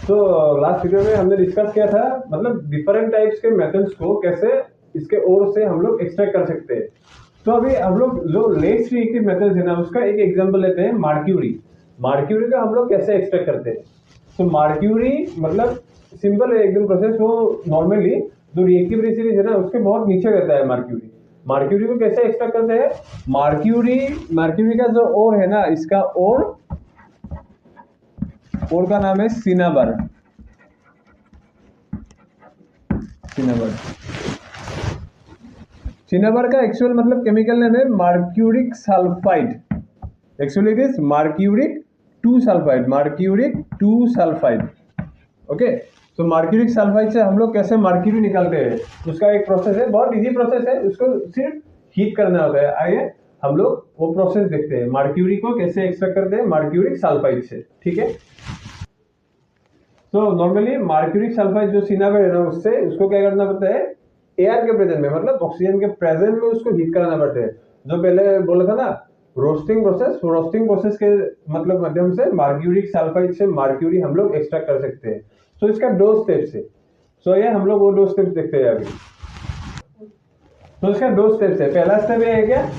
तो last video में हमने डिस्कस किया था मतलब डिफरेंट टाइप्स के मेथड्स को कैसे इसके ओर से हम लोग एक्सट्रैक्ट कर सकते हैं। तो अभी हम लोग जो लेस रिएक्टिव मेथड्स है ना उसका एक एग्जांपल लेते हैं, मर्क्यूरी। मर्क्यूरी का हम लोग कैसे एक्सट्रैक्ट करते हैं। तो मर्क्यूरी मतलब सिंपल है एकदम प्रोसेस। वो नॉर्मली जो रिएक्टिव सीरीज है ना उसके बहुत नीचे रहता है मर्क्यूरी। मर्क्यूरी को कैसे एक्सट्रैक्ट करते हैं, मर्क्यूरी का जो ओर है ना, इसका ओर का नाम है सिनाबर। सिनाबर का एक्चुअल मतलब केमिकल नेम है mercuric sulphide. Actually it is mercuric 2 sulphide. Okay, तो मर्क्यूरिक सल्फाइड से हम लोग कैसे मर्क्यूरी निकालते हैं उसका एक प्रोसेस है, बहुत इजी प्रोसेस है। उसको सिर्फ हीट करना होता है। आइए हम लोग वो प्रोसेस देखते हैं, मर्क्यूरी को कैसे एक्सट्रैक्ट करते हैं मर्क्यूरिक सल्फाइड से। ठीक है, तो नॉर्मली मर्क्यूरिक सल्फाइड जो सिनाबर है ना उससे उसको क्या करना पड़ता है, एयर के प्रेजेंट में मतलब ऑक्सीजन के प्रेजेंट में उसको हीट कराना पड़ता है। जो पहले बोला था ना रोस्टिंग प्रोसेस के मतलब माध्यम से मर्क्यूरिक सल्फाइड से मर्क्यूरी हम लोग एक्सट्रैक्ट कर सकते हैं। तो इसका 2 स्टेप्स है। सो ये हम लोग वो 2 स्टेप्स देखते हैं अभी। तो इसका 2 स्टेप्स है। पहला स्टेप ये है क्या,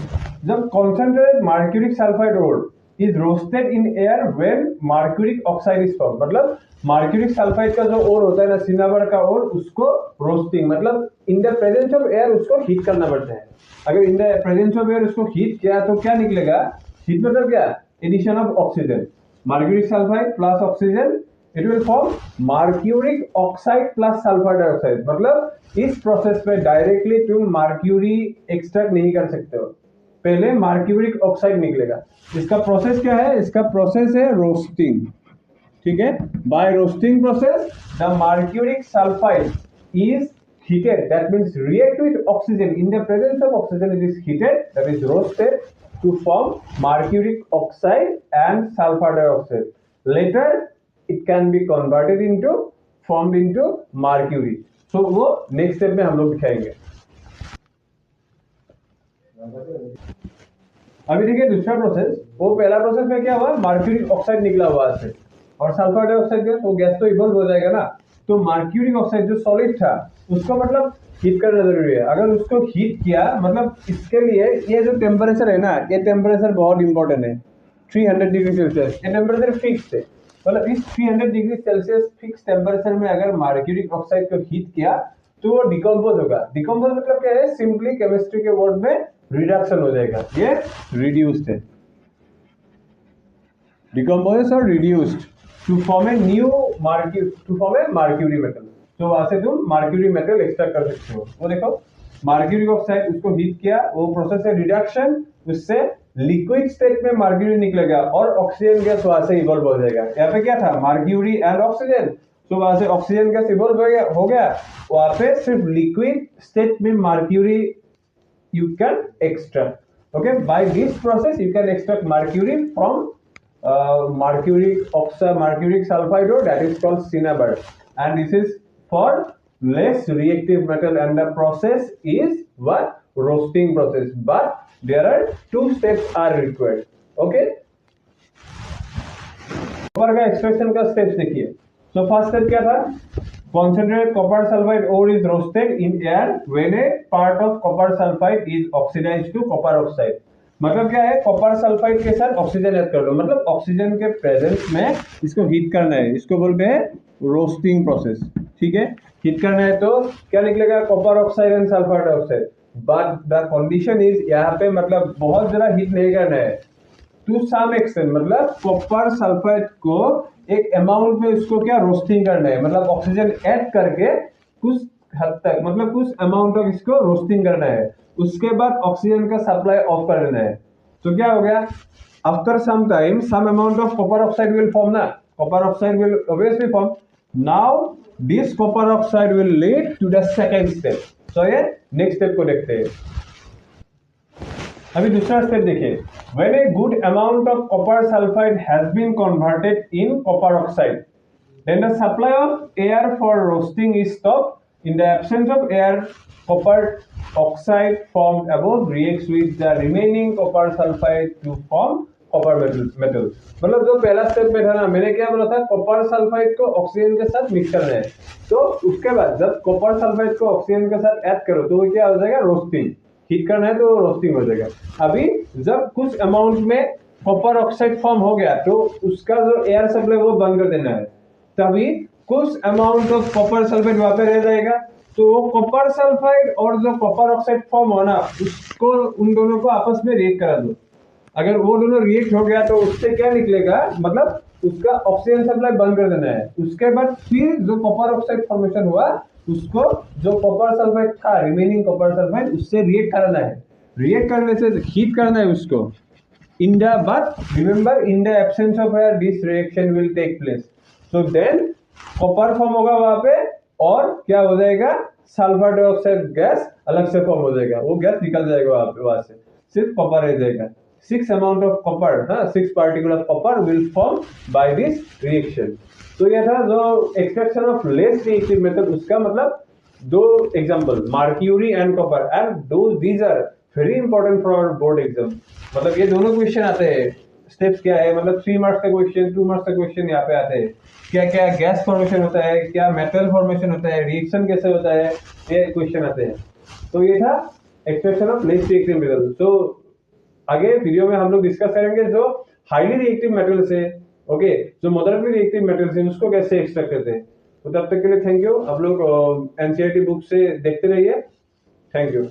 जब concentrated mercuric sulphide ore is roasted in air when mercuric oxide is form. मतलब मर्क्यूरिक सल्फाइड का जो ओर होता है ना सिनाबर का ओर, उसको रोस्टिंग मतलब in the presence of air उसको हीट करना पड़ता है। अगर in the presence of air उसको हीट किया तो क्या निकलेगा, हीट मतलब क्या, addition of oxygen. Mercuric sulphide plus oxygen it will form mercuric oxide plus sulphur dioxide. मतलब इस प्रोसेस में डायरेक्टली तुम मर्क्यूरी एक्सट्रैक्ट नहीं कर सकते हो, पहले मर्क्यूरिक ऑक्साइड निकलेगा। इसका प्रोसेस क्या है, इसका प्रोसेस है रोस्टिंग। ठीक है, by roasting process the mercuric sulphide is heated, that means react with oxygen, in the presence of oxygen it is heated, that is roasted to form mercuric oxide and sulfur dioxide. Later it can be converted into formed into mercury. So वो next step में हम लोग दिखाएंगे। अभी देखिए दूसरा process. वो पहला प्रोसेस में क्या हुआ, मर्क्यूरिक ऑक्साइड निकला हुआ से और सल्फर डाइऑक्साइड गैस, वो गैस तो इवॉल्व हो जाएगा ना। तो मर्क्यूरिक ऑक्साइड जो सॉलिड था उसको मतलब हीट करना जरूरी है। अगर उसको हीट किया मतलब इसके लिए ये जो टेम्परेचर है ना, ये टेम्परेचर बहुत इंपॉर्टेंट है, 300 डिग्री सेल्सियस। ये टेम्परेचर फिक्स है, मतलब इस 300 डिग्री सेल्सियस फिक्स टेम्परेचर में अगर मर्क्यूरिक ऑक्साइड को हीट किया तो वो डिकम्पोज होगा। डिकम्पोज मतलब क्या है, सिंपली केमिस्ट्री के वर्ड में रिडक्शन हो जाएगा। ये रिड्यूस्ड है, डिकम्पोज और reduced to form a mercury metal. तो वहां से तुम मर्क्यूरी मेटल एक्सट्रैक्ट कर सकते हो। वो देखो मर्क्यूरिक ऑक्साइड उसको हीट किया, वो प्रोसेस है रिडक्शन, उससे लिक्विड स्टेट में मर्क्यूरी निकलेगा और ऑक्सीजन गैस वहां से इवॉल्व हो जाएगा। यहाँ पे क्या था, मर्क्यूरी एंड ऑक्सीजन, तो वहां से ऑक्सीजन गैस इवॉल्व हो गया, वहां पे सिर्फ लिक्विड स्टेट में mercury you can extract. Okay, by this process you can extract mercury from mercuric oxide, mercuric sulfide ore, that is called cinnabar, and this is for less reactive metal, and the process is what, roasting process, but there are 2 steps are required. Okay, copper का extraction का steps देखिए। तो first step क्या था, concentrated copper sulfide ore is roasted in air when a part of copper sulfide is oxidized to copper oxide। मतलब क्या है, copper sulphide के साथ ऑक्सीजन ऐड कर दो, मतलब ऑक्सीजन के प्रेजेंस में इसको हीट करना है, इसको बोलते हैं रोस्टिंग प्रोसेस। ठीक है, हीट करना है तो क्या निकलेगा, copper oxide and sulphur dioxide. But the condition is यहाँ पे मतलब बहुत ज्यादा हीट नहीं करना है, टू सम एक्सटेंट, मतलब कॉपर सल्फाइड को एक अमाउंट में इसको क्या रोस्टिंग करना है, मतलब ऑक्सीजन ऐड करके कुछ हद तक मतलब कुछ अमाउंट ऑफ इसको रोस्टिंग करना है, उसके बाद ऑक्सीजन का सप्लाई ऑफ कर देना है। तो क्या हो गया, after some time some amount of copper oxide will form ना, copper oxide will obviously form. Now this copper oxide will lead to the second step. तो ये नेक्स्ट स्टेप को देखते हैं। अभी दूसरा स्टेप देखिए, when a good amount of copper sulfide has been converted in copper oxide, then the supply of air for roasting is stopped. In the absence of air, copper oxide formed above reacts with the remaining copper sulfide to form copper metal. मतलब जो पहला step में था ना, मैंने क्या बोला था, कॉपर सल्फाइड को ऑक्सीजन के साथ मिक्स करना है। तो उसके बाद जब कॉपर सल्फाइड को ऑक्सीजन के साथ ऐड करो तो क्या हो जाएगा, रोस्टिंग। हीट करना है तो रोस्टिंग हो जाएगा। अभी जब कुछ अमाउंट में कॉपर ऑक्साइड फॉर्म हो गया तो उसका जो एयर सप्लाई वो बंद कर देना है, तभी कुछ अमाउंट ऑफ कॉपर सल्फाइड वहां पे रह जाएगा। तो कॉपर सल्फाइड और जो कॉपर ऑक्साइड फॉर्म होना, उसको उन दोनों को आपस में रिएक्ट करा दो। अगर वो दोनों रिएक्ट हो गया तो उससे क्या निकलेगा, मतलब उसका ऑक्सीजन सप्लाई बंद कर देना है। उसके बाद फिर जो कॉपर ऑक्साइड फॉर्मेशन हुआ उसको जो कॉपर सल्फाइड था, रिमेनिंग कॉपर सल्फाइड, उससे रिएक्ट कराना है। रिएक्ट करने से हीट करना है उसको। in the but remember in the absence of air this reaction will take place, so then copper form होगा वहां पे और क्या हो जाएगा, सल्फर डाइऑक्साइड गैस अलग से फॉर्म हो जाएगा, वो गैस निकल जाएगा वहां पे, वहां से सिर्फ कॉपर रह जाएगा। 6 अमाउंट ऑफ कॉपर, हाँ 6 particle of copper will form by this reaction. तो ये था जो extraction of less reactive method, उसका मतलब दो example, mercury and copper, and दो these are very important for our board exam. मतलब ये दोनों क्वेश्चन आते हैं। स्टेप्स क्या है, मतलब 3 मार्क्स का क्वेश्चन, 2 मार्क्स का क्वेश्चन यहाँ पे आते हैं। क्या क्या गैस फॉर्मेशन होता है, क्या मेटल फॉर्मेशन होता है, रिएक्शन कैसे होता है, ये क्वेश्चन आते हैं। तो ये था extraction of less reactive metal. तो आगे वीडियो में हम लोग डिस्कस करेंगे जो हाईली रिएक्टिव मेटल्स है, ओके, जो मॉडरेटली रिएक्टिव मेटल्स है, उसको कैसे एक्सट्रैक्ट करते हैं। तो तब तक के लिए थैंक यू। आप लोग एनसीईआरटी बुक से देखते रहिए। Thank you.